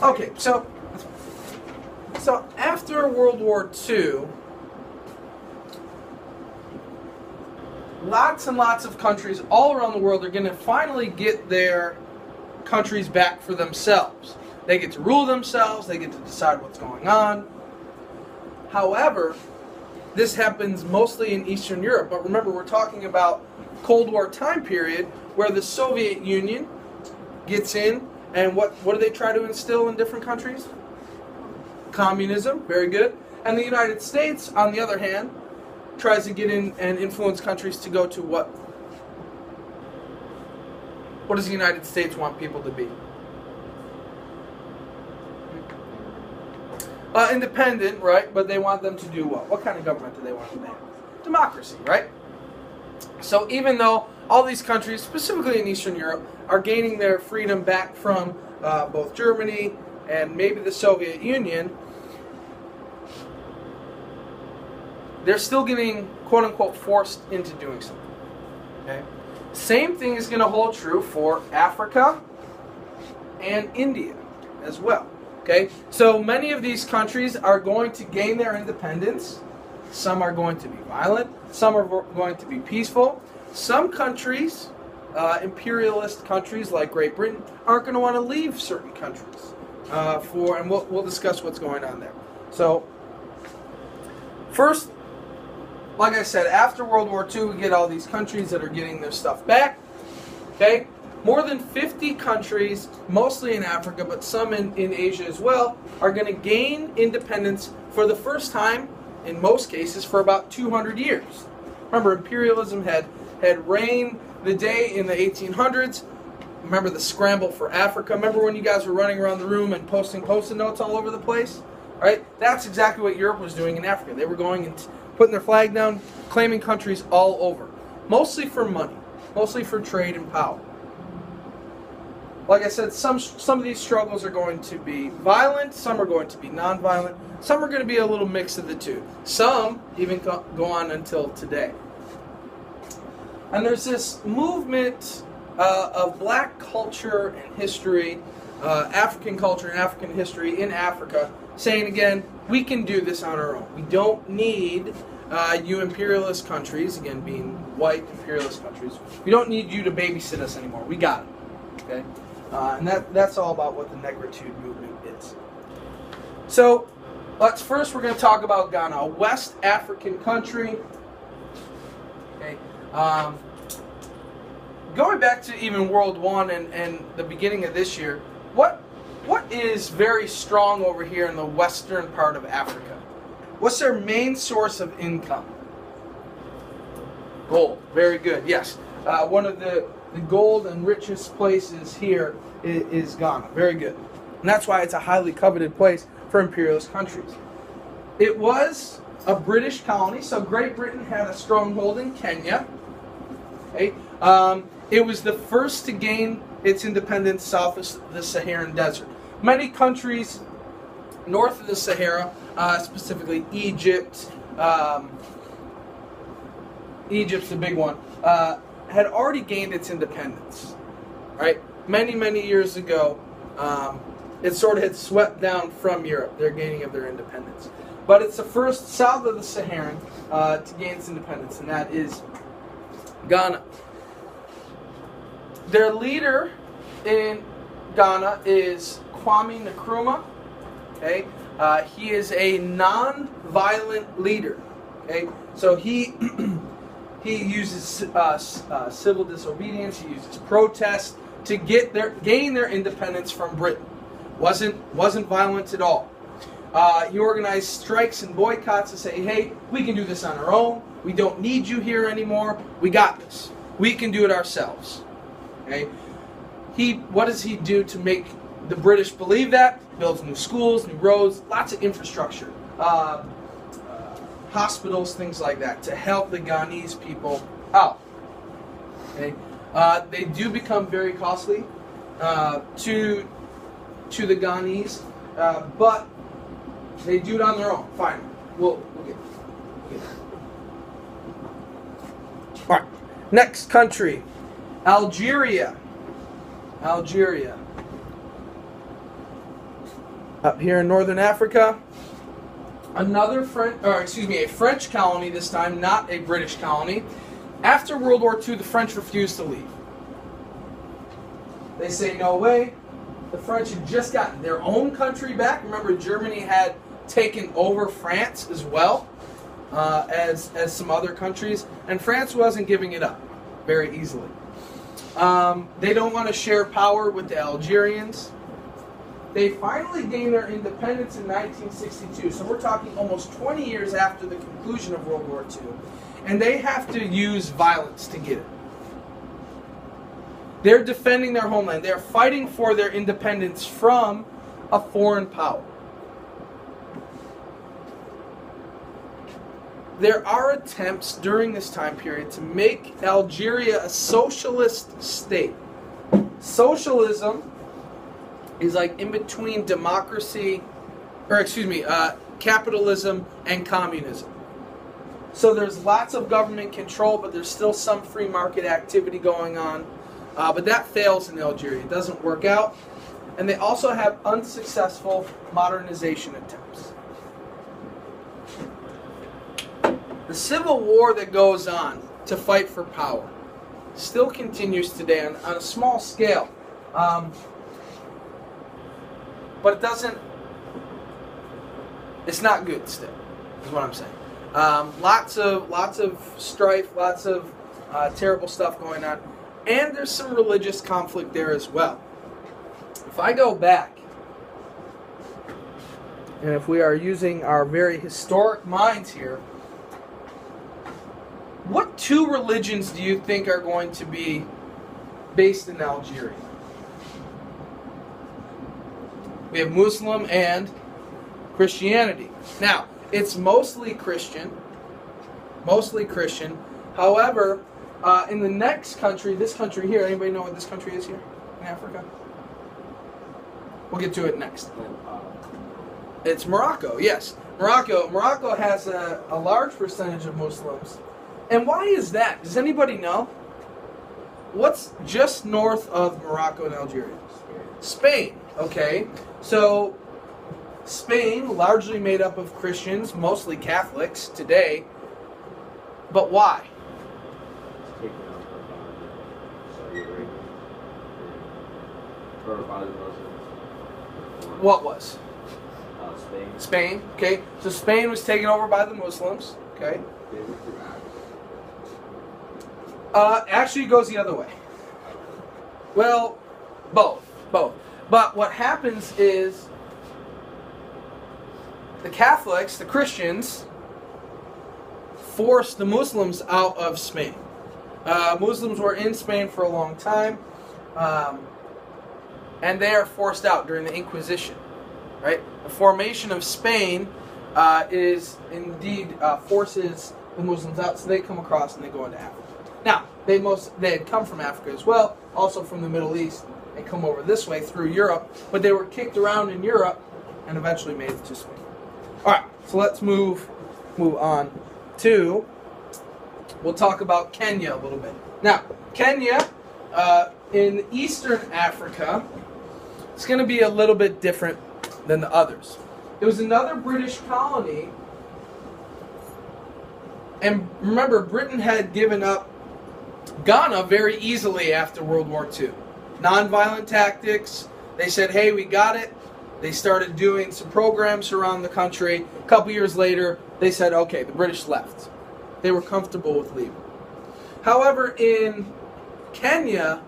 Okay, so after World War II, lots and lots of countries all around the world are going to finally get their countries back for themselves. They get to rule themselves, they get to decide what's going on. However, this happens mostly in Eastern Europe, but remember we're talking about Cold War time period where the Soviet Union gets in, and what do they try to instill in different countries? Communism, very good. And the United States, on the other hand, tries to get in and influence countries to go to what? What does the United States want people to be? Independent, right? But they want them to do what? What kind of government do they want them to have? Democracy, right? So even though all these countries, specifically in Eastern Europe, are gaining their freedom back from both Germany and maybe the Soviet Union, they're still getting, quote-unquote, forced into doing something. Okay? Same thing is going to hold true for Africa and India as well. Okay? So many of these countries are going to gain their independence. Some are going to be violent. Some are going to be peaceful. Some countries, imperialist countries like Great Britain, aren't going to want to leave certain countries. And we'll discuss what's going on there. So, first, like I said, after World War II, we get all these countries that are getting their stuff back. Okay? More than 50 countries, mostly in Africa, but some in Asia as well, are going to gain independence for the first time, in most cases, for about 200 years. Remember, imperialism had reigned the day in the 1800s. Remember the scramble for Africa? Remember when you guys were running around the room and posting Post-it notes all over the place? Right? That's exactly what Europe was doing in Africa. They were going and putting their flag down, claiming countries all over. Mostly for money. Mostly for trade and power. Like I said, some of these struggles are going to be violent, some are going to be non-violent, some are going to be a little mix of the two. Some even go on until today. And there's this movement of black culture and history, African culture and African history in Africa, saying again, we can do this on our own. We don't need you imperialist countries, again being white imperialist countries, we don't need you to babysit us anymore. We got it. Okay? And that's all about what the Negritude movement is. So, we're going to talk about Ghana, a West African country. Okay. Going back to even World War I and the beginning of this year, what is very strong over here in the western part of Africa? What's their main source of income? Gold. Very good. Yes. One of the gold and richest places here is Ghana. Very good. And that's why it's a highly coveted place for imperialist countries. It was a British colony, so Great Britain had a stronghold in Kenya. Okay. It was the first to gain its independence south of the Saharan Desert. Many countries north of the Sahara, specifically Egypt, Egypt's the big one, had already gained its independence. Right? Many years ago, it sort of had swept down from Europe, their gaining of their independence. But it's the first south of the Saharan to gain its independence, and that is Ghana. Their leader in Ghana is Kwame Nkrumah. Okay, he is a non-violent leader. Okay, so he uses civil disobedience. He uses protest to gain their independence from Britain. Wasn't violent at all. He organized strikes and boycotts to say, hey, we can do this on our own. We don't need you here anymore. We got this. We can do it ourselves. Okay? What does he do to make the British believe that? Builds new schools, new roads, lots of infrastructure, hospitals, things like that, to help the Ghanese people out. Okay? They do become very costly to the Ghanese, but they do it on their own. Fine. We'll get it. All right. Next country, Algeria. Up here in northern Africa, a French colony this time, not a British colony. After World War II, the French refused to leave. They say, no way. The French had just gotten their own country back. Remember, Germany had taken over France as well as some other countries, and France wasn't giving it up very easily. They don't want to share power with the Algerians. They finally gained their independence in 1962, so we're talking almost 20 years after the conclusion of World War II, and they have to use violence to get it. They're defending their homeland. They're fighting for their independence from a foreign power. There are attempts during this time period to make Algeria a socialist state. Socialism is like in between capitalism and communism. So there's lots of government control, but there's still some free market activity going on. But that fails in Algeria. It doesn't work out. And they also have unsuccessful modernization attempts. The civil war that goes on to fight for power still continues today on a small scale. But it's not good still, is what I'm saying. Lots of strife, lots of terrible stuff going on. And there's some religious conflict there as well. If I go back, and if we are using our very historic minds here, what two religions do you think are going to be based in Algeria? We have Muslim and Christianity. Now, it's mostly Christian. However, in the next country, this country here, anybody know what this country is here in Africa? We'll get to it next. It's Morocco, yes. Morocco has a large percentage of Muslims. And why is that? Does anybody know? What's just north of Morocco and Algeria? Spain, okay. So, Spain, largely made up of Christians, mostly Catholics today. But why? What was? Spain, okay. So Spain was taken over by the Muslims, okay. Actually, it goes the other way. Well, both. But what happens is the Catholics, the Christians, forced the Muslims out of Spain. Muslims were in Spain for a long time, and they are forced out during the Inquisition. Right? The formation of Spain is indeed forces the Muslims out, so they come across and they go into Africa. Now, they had come from Africa as well, also from the Middle East. They come over this way through Europe, but they were kicked around in Europe and eventually made it to Spain. All right, so let's move on to. We'll talk about Kenya a little bit. Now, Kenya in Eastern Africa, it's going to be a little bit different than the others. It was another British colony, and remember, Britain had given up Ghana very easily after World War II. Nonviolent tactics. They said, hey, we got it. They started doing some programs around the country. A couple years later, they said, okay, the British left. They were comfortable with leaving. However, in Kenya,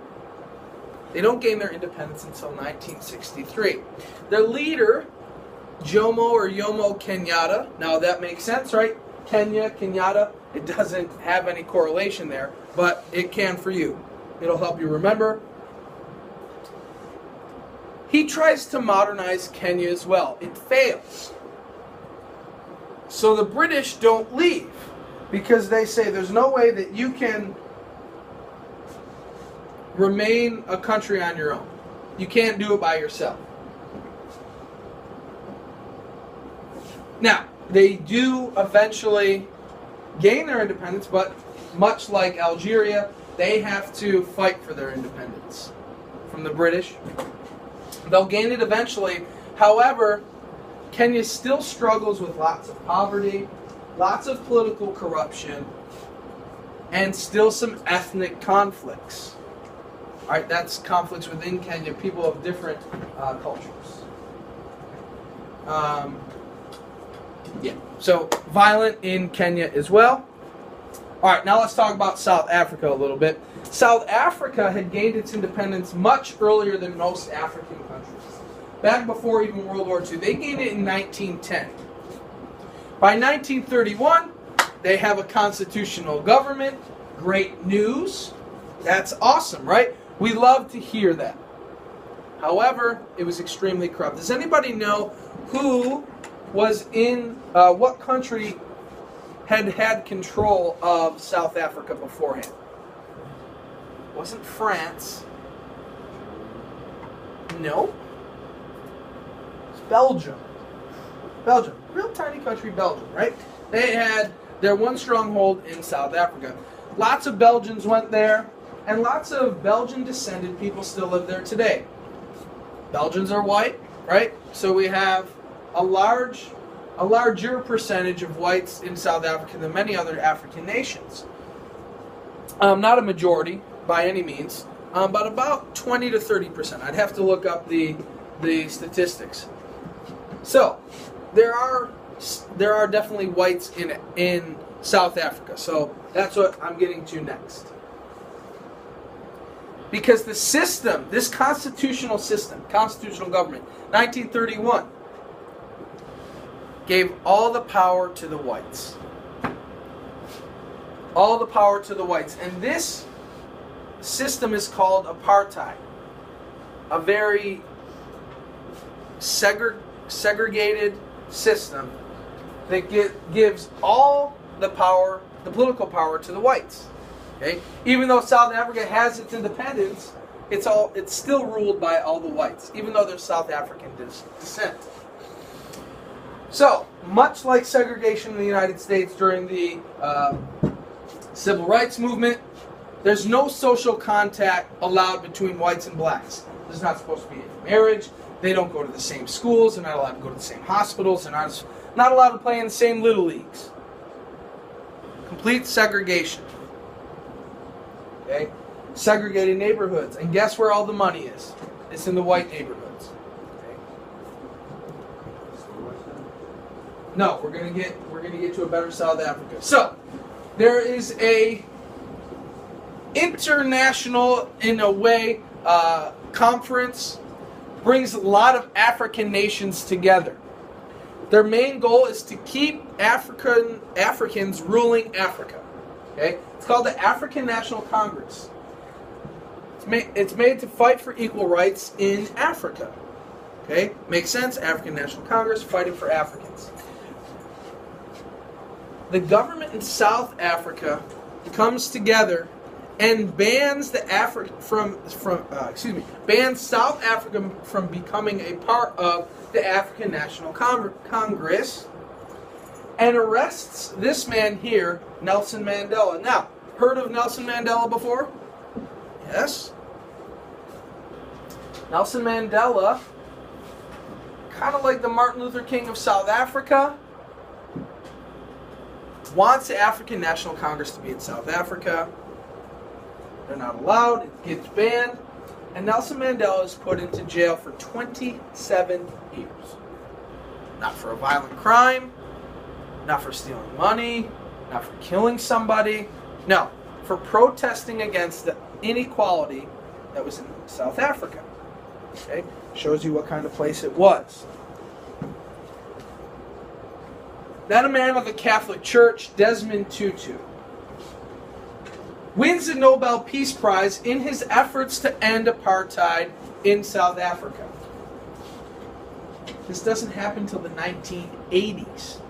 they don't gain their independence until 1963. Their leader, Jomo Kenyatta. Now that makes sense, right? Kenyatta. It doesn't have any correlation there, but it can for you. It'll help you remember. He tries to modernize Kenya as well. It fails. So the British don't leave because they say there's no way that you can remain a country on your own. You can't do it by yourself. Now, they do eventually gain their independence, but much like Algeria, they have to fight for their independence from the British. They'll gain it eventually. However, Kenya still struggles with lots of poverty, lots of political corruption, and still some ethnic conflicts. All right, that's conflicts within Kenya, people of different cultures. So violent in Kenya as well. All right, now let's talk about South Africa a little bit. South Africa had gained its independence much earlier than most African countries. Back before even World War II. They gained it in 1910. By 1931, they have a constitutional government. Great news. That's awesome, right? We love to hear that. However, it was extremely corrupt. Does anybody know who was in, what country had control of South Africa beforehand? It wasn't France. No. It's Belgium. Belgium. Real tiny country, Belgium, right? They had their one stronghold in South Africa. Lots of Belgians went there, and lots of Belgian-descended people still live there today. Belgians are white, right? So we have a larger percentage of whites in South Africa than many other African nations. Not a majority by any means, but about 20 to 30%. I'd have to look up the statistics. So there are definitely whites in South Africa. So that's what I'm getting to next. Because the system, this constitutional system, constitutional government, 1931, gave all the power to the whites. All the power to the whites. And this system is called apartheid. A very segregated system that gives all the power, the political power, to the whites. Okay? Even though South Africa has its independence, it's still ruled by all the whites, even though they're South African descent. So, much like segregation in the United States during the Civil Rights Movement, there's no social contact allowed between whites and blacks. There's not supposed to be any marriage. They don't go to the same schools. They're not allowed to go to the same hospitals. They're not allowed to play in the same little leagues. Complete segregation. Okay? Segregated neighborhoods. And guess where all the money is? It's in the white neighborhoods. Okay? No, we're gonna get to a better South Africa. So there is a international, in a way, conference, brings a lot of African nations together. Their main goal is to keep Africans ruling Africa. Okay? It's called the African National Congress. It's made to fight for equal rights in Africa. Okay? Makes sense? African National Congress fighting for Africans. The government in South Africa comes together and bans bans South Africa from becoming a part of the African National Congress, and arrests this man here, Nelson Mandela. Now, heard of Nelson Mandela before? Yes. Nelson Mandela, kind of like the Martin Luther King of South Africa, wants the African National Congress to be in South Africa. They're not allowed. It gets banned. And Nelson Mandela is put into jail for 27 years. Not for a violent crime. Not for stealing money. Not for killing somebody. No. For protesting against the inequality that was in South Africa. Okay? Shows you what kind of place it was. Then a man of the Catholic Church, Desmond Tutu, wins the Nobel Peace Prize in his efforts to end apartheid in South Africa. This doesn't happen until the 1980s.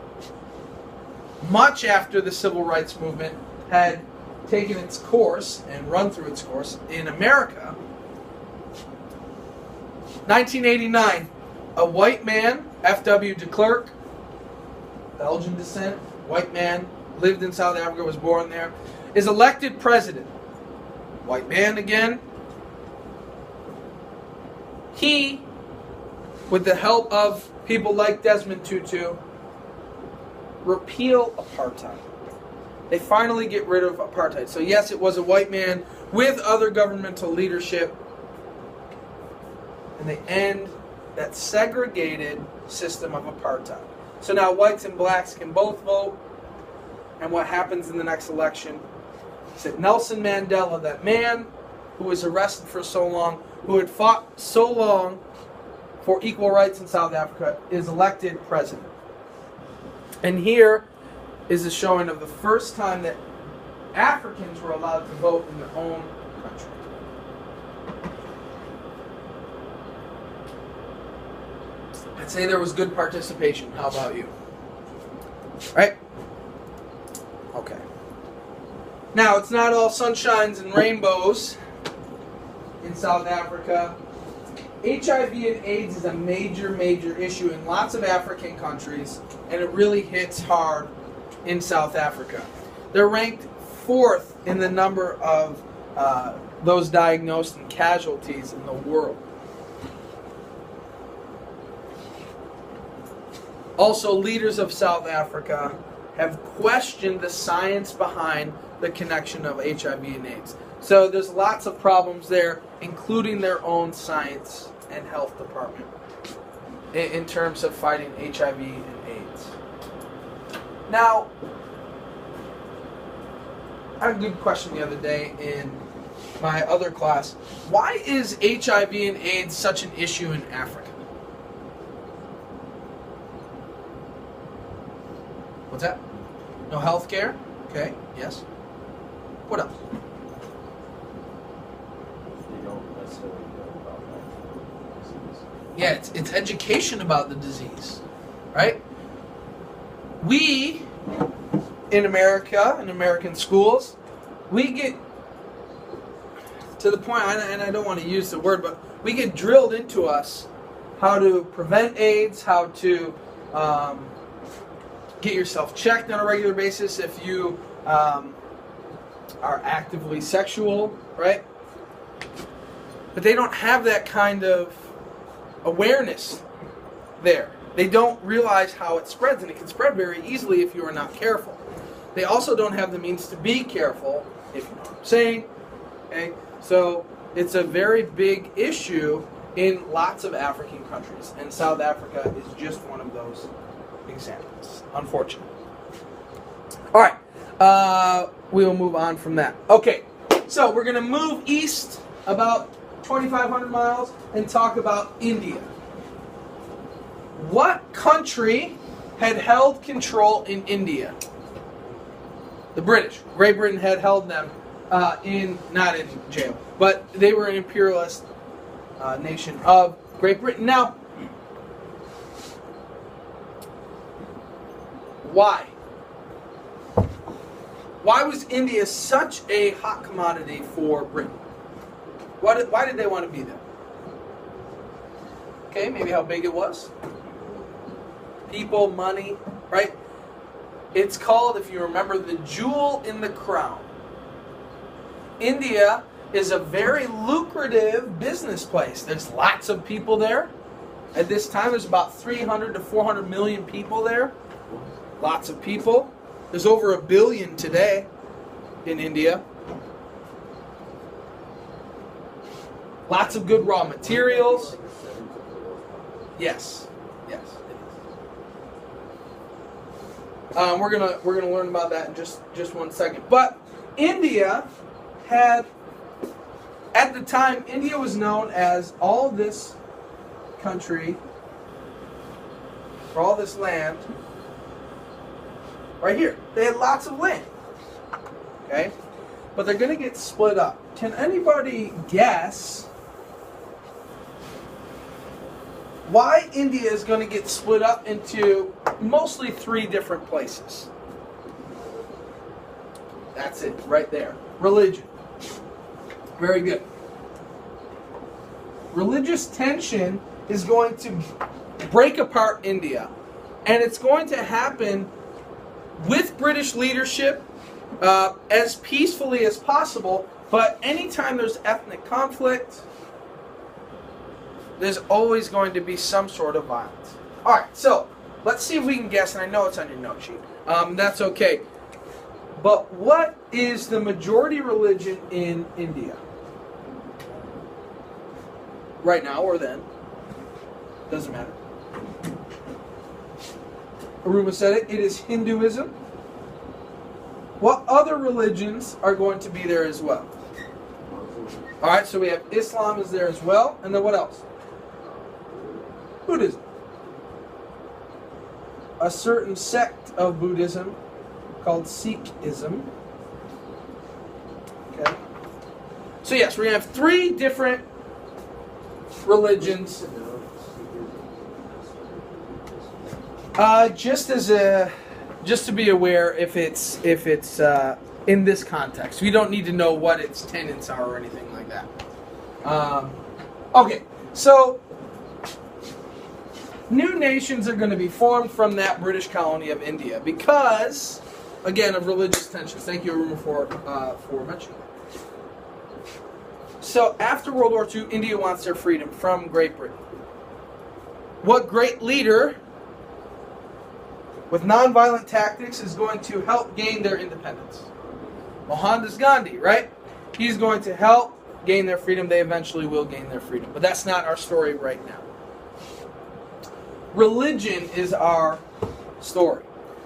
Much after the Civil Rights Movement had taken its course and run through its course in America. 1989, a white man, F.W. de Klerk, Belgian descent, white man, lived in South Africa, was born there, is elected president. White man again. He with the help of people like Desmond Tutu, repeal apartheid. They finally get rid of apartheid. So yes, it was a white man with other governmental leadership, and they end that segregated system of apartheid. So now whites and blacks can both vote, and what happens in the next election is that Nelson Mandela, that man who was arrested for so long, who had fought so long for equal rights in South Africa, is elected president. And here is a showing of the first time that Africans were allowed to vote in their own country. I'd say there was good participation. How about you? Right? Okay. Now, it's not all sunshines and rainbows in South Africa. HIV and AIDS is a major, major issue in lots of African countries, and it really hits hard in South Africa. They're ranked 4th in the number of those diagnosed and casualties in the world. Also, leaders of South Africa have questioned the science behind the connection of HIV and AIDS. So there's lots of problems there, including their own science and health department in terms of fighting HIV and AIDS. Now, I had a good question the other day in my other class. Why is HIV and AIDS such an issue in Africa? What's that? No health care? Okay, yes. What else? You don't necessarily know about that disease. Yeah, it's education about the disease, right? We, in America, in American schools, we get to the point, and I don't want to use the word, but we get drilled into us how to prevent AIDS, how to get yourself checked on a regular basis if you are actively sexual, right? But they don't have that kind of awareness there. They don't realize how it spreads, and it can spread very easily if you are not careful. They also don't have the means to be careful, if you know what I'm saying. Okay? So it's a very big issue in lots of African countries, and South Africa is just one of those examples, unfortunately. All right, we will move on from that. Okay, so we're going to move east about 2,500 miles and talk about India. What country had held control in India? The British. Great Britain had held them not in jail, but they were an imperialist nation of Great Britain. Now, why? Why was India such a hot commodity for Britain? Why did they want to be there? Okay, maybe how big it was. People, money, right? It's called, if you remember, the jewel in the crown. India is a very lucrative business place. There's lots of people there. At this time, there's about 300 to 400 million people there. Lots of people. There's over 1 billion today in India. Lots of good raw materials. Yes. Yes. We're gonna learn about that in just 1 second. But India had, at the time, India was known as all this country, or all this land, right here. They had lots of land. Okay? But they're going to get split up. Can anybody guess why India is going to get split up into mostly 3 different places? That's it, right there. Religion. Very good. Religious tension is going to break apart India. And it's going to happen with British leadership as peacefully as possible. But anytime there's ethnic conflict, There's always going to be some sort of violence. All right, so let's see if we can guess, and I know it's on your note sheet. That's okay. But what is the majority religion in India? Right now or then? Doesn't matter. Aruma said it. It is Hinduism. What other religions are going to be there as well? All right, so we have Islam is there as well. And then what else? Buddhism. A certain sect of Buddhism called Sikhism. Okay. So yes, we're going to have 3 different religions. Just to be aware, if it's in this context, we don't need to know what its tenets are or anything like that. Okay, so new nations are going to be formed from that British colony of India because, again, of religious tensions. Thank you, Aruma, for mentioning that. So after World War II, India wants their freedom from Great Britain. What great leader with nonviolent tactics is going to help gain their independence? Mohandas Gandhi, right? He's going to help gain their freedom. They eventually will gain their freedom. But that's not our story right now. Religion is our story.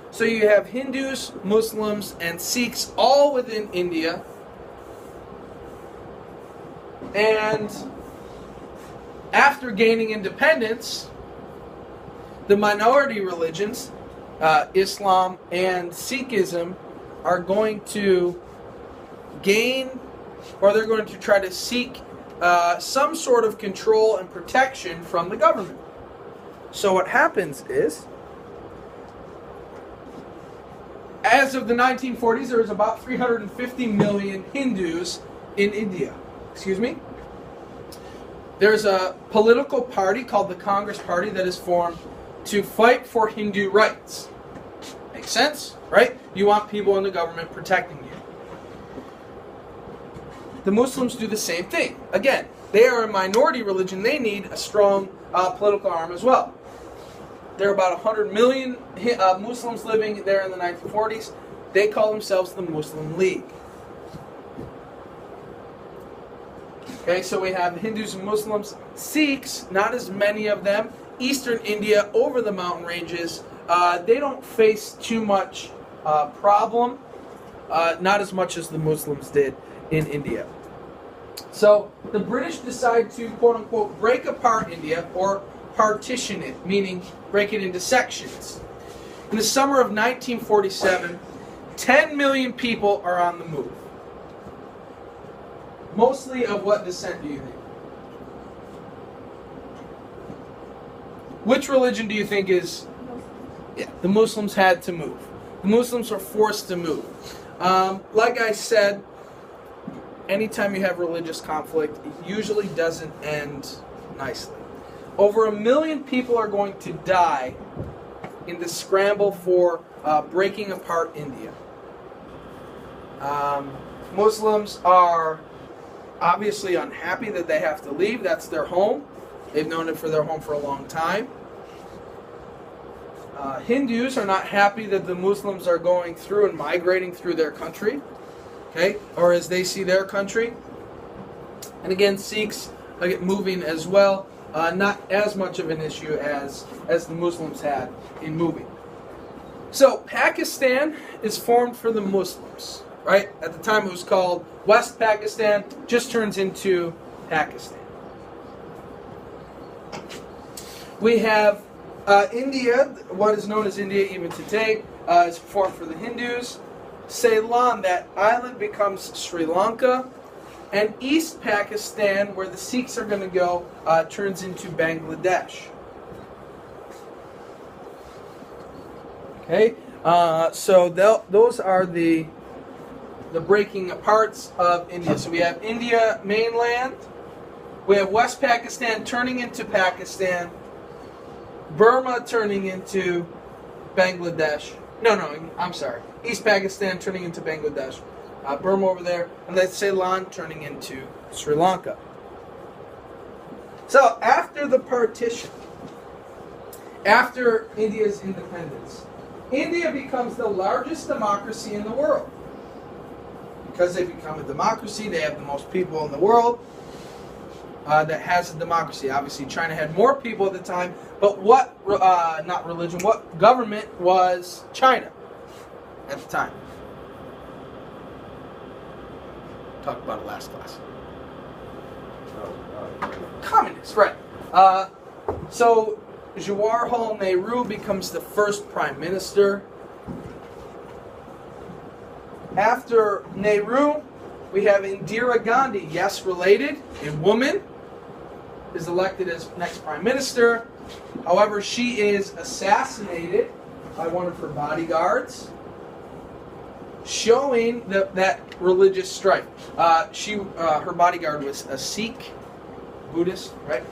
So you have Hindus, Muslims, and Sikhs all within India. And after gaining independence, the minority religions, Islam and Sikhism, are going to gain, or they're going to try to seek some sort of control and protection from the government. So what happens is, as of the 1940s, there was about 350 million Hindus in India. Excuse me? There's a political party called the Congress Party that is formed to fight for Hindu rights. Makes sense, right? You want people in the government protecting you. The Muslims do the same thing. Again, they are a minority religion. They need a strong political arm as well. There are about 100 million Muslims living there in the 1940s. They call themselves the Muslim League. Okay, so we have Hindus and Muslims. Sikhs, not as many of them. Eastern India, over the mountain ranges, they don't face too much problem. Not as much as the Muslims did in India. So the British decide to, quote-unquote, break apart India, or partition it, meaning break it into sections. In the summer of 1947, 10 million people are on the move. Mostly of what descent do you think? Which religion do you think is... Yeah, the Muslims had to move. The Muslims were forced to move. Like I said, anytime you have religious conflict, it usually doesn't end nicely. Over 1 million people are going to die in the scramble for breaking apart India. Muslims are obviously unhappy that they have to leave. That's their home. They've known it for their home for a long time. Hindus are not happy that the Muslims are going through and migrating through their country, okay, or as they see their country. And again, Sikhs are moving as well. Not as much of an issue as the Muslims had in moving. So Pakistan is formed for the Muslims, right? At the time it was called West Pakistan, just turns into Pakistan. We have India, what is known as India even today, is formed for the Hindus. Ceylon, that island, becomes Sri Lanka. And East Pakistan, where the Sikhs are going to go, turns into Bangladesh. Okay, so those are the breaking aparts of India. So we have India mainland. We have West Pakistan turning into Pakistan. Burma turning into Bangladesh. No, I'm sorry. East Pakistan turning into Bangladesh. Burma over there. And then Ceylon turning into Sri Lanka. So after the partition, after India's independence, India becomes the largest democracy in the world. Because they become a democracy, they have the most people in the world that has a democracy. Obviously, China had more people at the time, but what, not religion, what government was China at the time? Talked about it last class. Communist, right. So Jawaharlal Nehru becomes the first prime minister. After Nehru, we have Indira Gandhi, yes, related, a woman, is elected as next prime minister. However, she is assassinated by one of her bodyguards, showing that religious strife. Her bodyguard was a Sikh, Buddhist, right?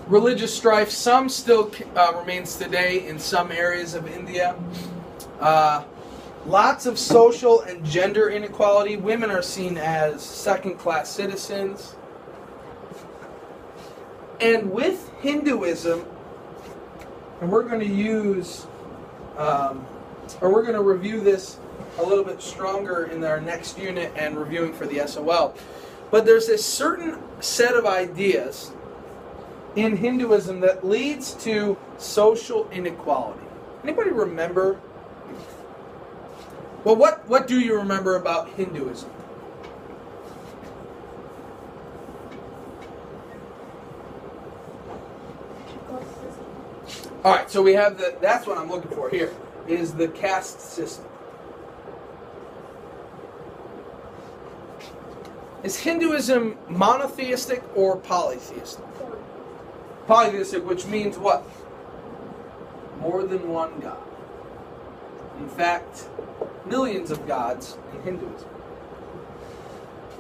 Religious strife, some still remains today in some areas of India. Lots of social and gender inequality. Women are seen as second-class citizens. And with Hinduism, and we're going to use, or we're going to review this a little bit stronger in our next unit and reviewing for the SOL. But there's this certain set of ideas in Hinduism that leads to social inequality. Anybody remember? Well, what do you remember about Hinduism? All right, so we have that's what I'm looking for here, is the caste system. Is Hinduism monotheistic or polytheistic? Polytheistic, which means what? More than one god. In fact, millions of gods in Hinduism.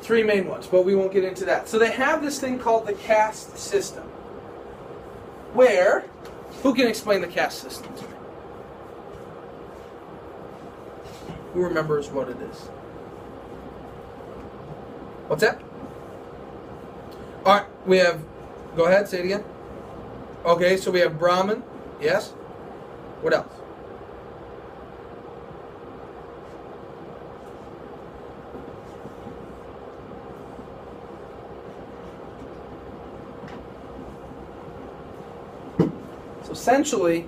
3 main ones, but we won't get into that. So they have this thing called the caste system, where, who can explain the caste system to me? Who remembers what it is? What's that? All right, we have, go ahead, say it again. Okay, so we have Brahmin, yes? What else? So essentially,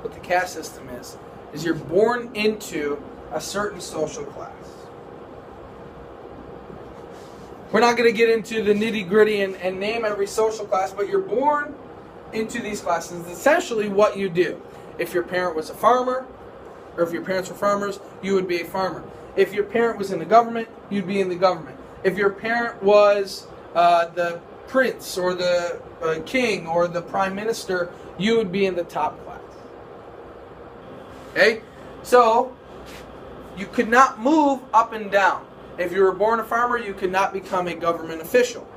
what the caste system is you're born into a certain social class. We're not going to get into the nitty-gritty and name every social class, but you're born into these classes. It's essentially what you do. If your parent was a farmer, or if your parents were farmers, you would be a farmer. If your parent was in the government, you'd be in the government. If your parent was the prince or the king or the prime minister, you would be in the top class. Okay? So, you could not move up and down. If you were born a farmer, you could not become a government official.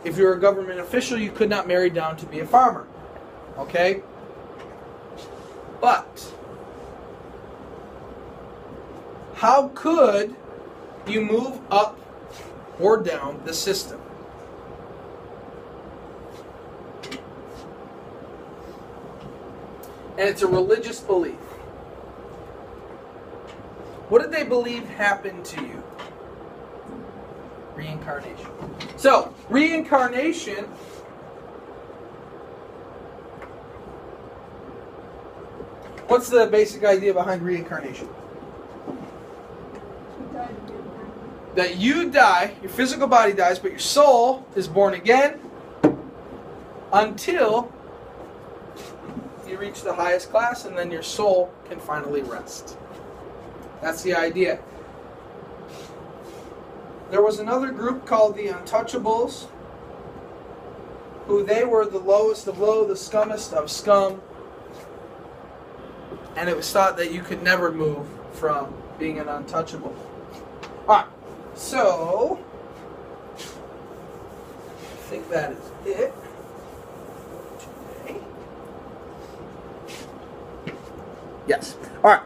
If you were a government official, you could not marry down to be a farmer. Okay? But, how could you move up or down the system? And it's a religious belief. What did they believe happened to you? Reincarnation. So, reincarnation what's the basic idea behind reincarnation? That you die, your physical body dies, but your soul is born again until you reach the highest class, and then your soul can finally rest. That's the idea. There was another group called the Untouchables, who they were the lowest of low, the scummest of scum. And it was thought that you could never move from being an untouchable. Alright, so I think that is it today. Yes. Alright.